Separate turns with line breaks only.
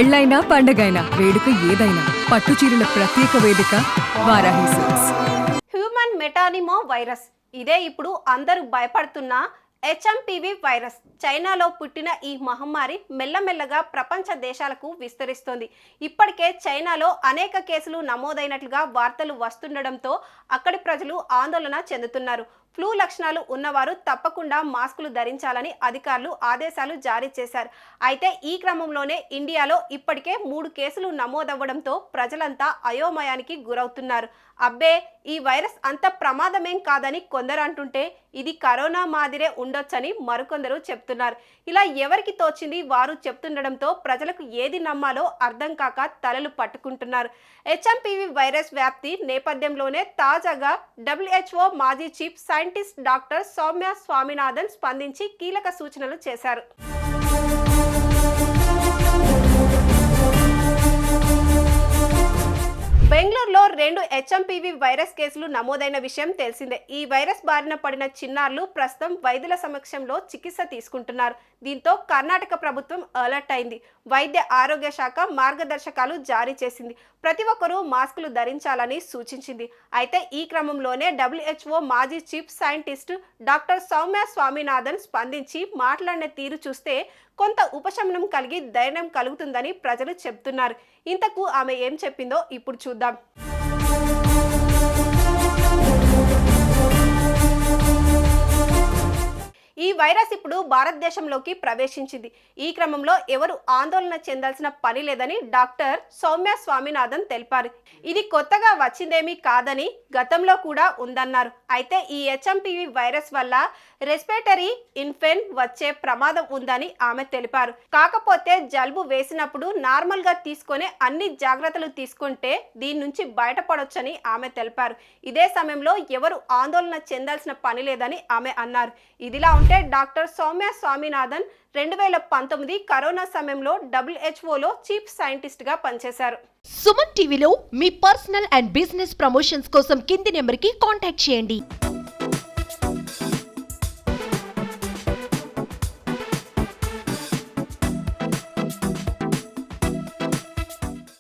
పెళ్ళైనా పండగైనా వేడుక ఏదైనా పట్టు చీరల ప్రత్యేక వేదిక వారాహి సిల్క్స్.
హ్యూమన్ మెటానిమో వైరస్ ఇదే ఇప్పుడు అందరూ భయపడుతున్న హెచ్ఎంపివి వైరస్. చైనాలో పుట్టిన ఈ మహమ్మారి మెల్లమెల్లగా ప్రపంచ దేశాలకు విస్తరిస్తోంది. ఇప్పటికే చైనాలో అనేక కేసులు నమోదైనట్లుగా వార్తలు వస్తుండడంతో అక్కడి ప్రజలు ఆందోళన చెందుతున్నారు. ఫ్లూ లక్షణాలు ఉన్నవారు తప్పకుండా మాస్కులు ధరించాలని అధికారులు ఆదేశాలు జారీ చేశారు. అయితే ఈ క్రమంలోనే ఇండియాలో ఇప్పటికే 3 కేసులు నమోదవ్వడంతో ప్రజలంతా అయోమయానికి గురవుతున్నారు. అబ్బే, ఈ వైరస్ అంత ప్రమాదమేం కాదని కొందరు అంటుంటే ఇది కరోనా మాదిరే ఉండొచ్చని మరికొందరు చెప్తున్నారు. ఇలా ఎవరికి తోచింది వారు చెప్తుండడంతో ప్రజలకు ఏది నమ్మాలో అర్థం కాక తలలు పట్టుకుంటున్నారు. హెచ్ఎంపివి వైరస్ వ్యాప్తి నేపథ్యంలోనే తాజాగా WHO మాజీ chief scientist doctor Soumya Swaminathan స్పందించి కీలక సూచనలు చేశారు. బెంగళూరులో 2 హెచ్ఎంపివి వైరస్ కేసులు నమోదైన విషయం తెలిసిందే. ఈ వైరస్ బారిన పడిన చిన్నారులు ప్రస్తుతం వైద్యుల సమక్షంలో చికిత్స తీసుకుంటున్నారు. దీంతో కర్ణాటక ప్రభుత్వం అలర్ట్ అయింది. వైద్య ఆరోగ్య శాఖ మార్గదర్శకాలు జారీ చేసింది. ప్రతి ఒక్కరూ మాస్కులు ధరించాలని సూచించింది. అయితే ఈ క్రమంలోనే WHO మాజీ chief scientist doctor Soumya Swaminathan స్పందించి మాట్లాడిన తీరు చూస్తే కొంత ఉపశమనం కలిగి ధైర్యం కలుగుతుందని ప్రజలు చెప్తున్నారు. ఇంతకు ఆమె ఏం చెప్పిందో ఇప్పుడు చూద్దాం. ఈ వైరస్ ఇప్పుడు భారతదేశంలోకి ప్రవేశించింది. ఈ క్రమంలో ఎవరు ఆందోళన చెందాల్సిన పని లేదని డాక్టర్ సౌమ్య స్వామినాథన్ తెలిపారు. ఇది కొత్తగా వచ్చిందేమీ కాదని గతంలో కూడా ఉందన్నారు. అయితే ఈ హెచ్ఎంపివి వైరస్ వల్ల రెస్పిరేటరీ ఇన్ఫెక్షన్ వచ్చే ప్రమాదం ఉందని ఆమె తెలిపారు. కాకపోతే జలుబు వేసినప్పుడు నార్మల్ గా తీసుకునే అన్ని జాగ్రత్తలు తీసుకుంటే దీని నుంచి బయటపడొచ్చని ఆమె తెలిపారు. ఇదే సమయంలో ఎవరు ఆందోళన చెందాల్సిన పని లేదని ఆమె అన్నారు. ఇదిలా ఉంటే డాక్టర్ సౌమ్య స్వామినాథన్ 2019 కరోనా సమయంలో WHOలో చీఫ్ సైంటిస్ట్ గా పనిచేశారు.
సుమన్ టీవీలో మీ పర్సనల్ అండ్ బిజినెస్ ప్రమోషన్స్ కోసం కింది నెంబర్కి కాంటాక్ట్ చేయండి.